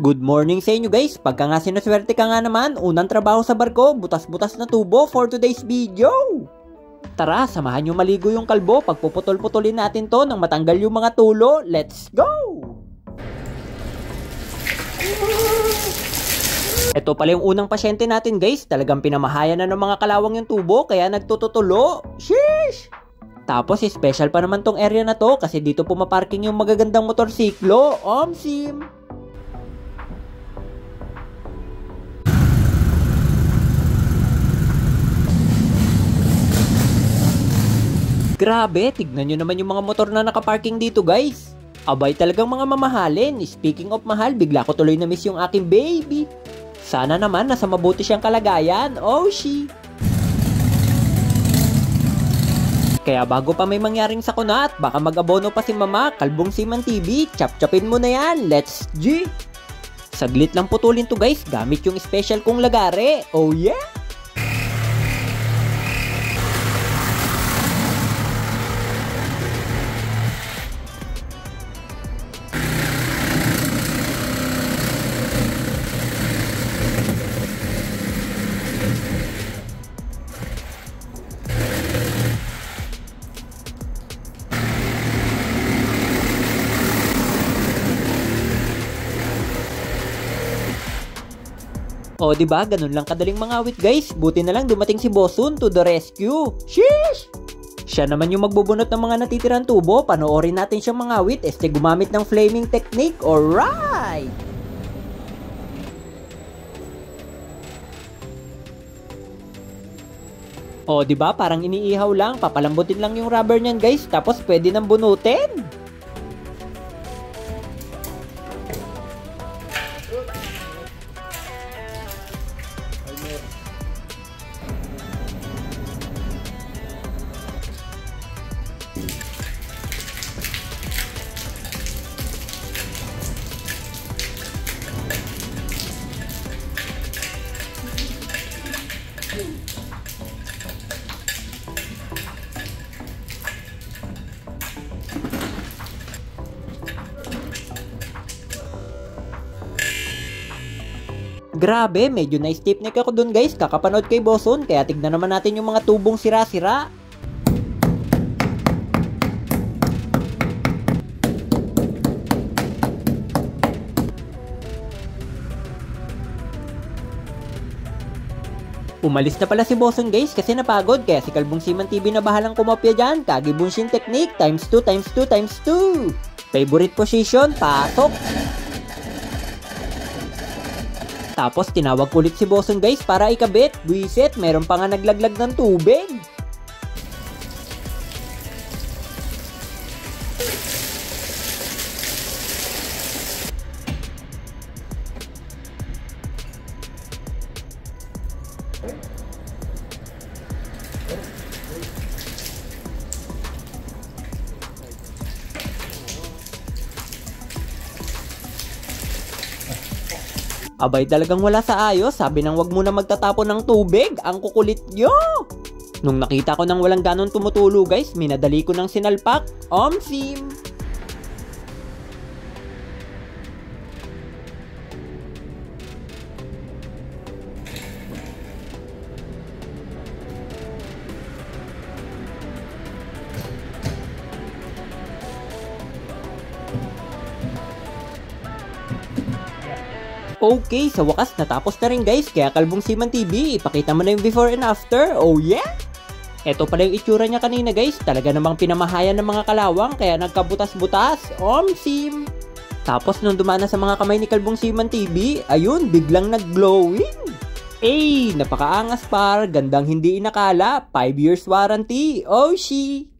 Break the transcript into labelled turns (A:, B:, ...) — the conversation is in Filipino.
A: Good morning sa inyo guys, pagka nga sinuswerte ka nga naman, unang trabaho sa barko, butas-butas na tubo for today's video. Tara, samahan nyo maligo yung kalbo, pagpuputol-putulin natin to nang matanggal yung mga tulo, let's go! Ito pala yung unang pasyente natin guys, talagang pinamahayan na ng mga kalawang yung tubo, kaya nagtututulo, sheesh! Tapos special pa naman tong area na to, kasi dito pumaparking yung magagandang motorsiklo, omsim! Grabe, tignan nyo naman yung mga motor na nakaparking dito guys. Abay talagang mga mamahalin. Speaking of mahal, bigla ko tuloy na miss yung aking baby. Sana naman nasa mabuti siyang kalagayan. Oh she. Kaya bago pa may mangyaring sakuna at baka mag-abono pa si mama, Kalbong Seaman TV, chap-chapin mo na yan. Let's G. Saglit lang putulin to guys, gamit yung special kong lagare. Oh yeah. O diba, ganun lang kadaling mangawit guys. Buti na lang dumating si Bosun to the rescue. Sheesh! Siya naman yung magbubunot ng mga natitirang tubo. Panoorin natin siyang mangawit gumamit ng flaming technique. Alright! O diba, parang iniihaw lang. Papalambutin lang yung rubber niyan guys. Tapos pwede nang bunutin. Grabe, medyo na-stiffneck ako dun guys, kakapanood kay Bosun, kaya tignan naman natin yung mga tubong sira-sira. Umalis na pala si Bosun guys kasi napagod, kaya si Kalbong Seaman TV na bahalang kumopya dyan. Kagi Bunshin technique, times 2, times 2, times 2. Favorite position, pasok. Tapos tinawag ko ulit si Bosun guys para ikabit. Buisit, meron pa nga naglaglag ng tubig. Abay talagang wala sa ayos, sabi nang wag muna magtatapon ng tubig, ang kukulit nyo! Nung nakita ko nang walang ganon tumutulo guys, minadali ko ng sinalpak, omsim! Okay, sa wakas natapos na rin guys, kaya Kalbong Seaman TV, ipakita mo na yung before and after, oh yeah! Eto pala yung itsura niya kanina guys, talaga namang pinamahayan ng mga kalawang, kaya nagkabutas-butas, omsim! Tapos nung dumana sa mga kamay ni Kalbong Seaman TV, ayun, biglang nag-glowing! Napakaangas par, gandang hindi inakala, 5 years warranty, oh she!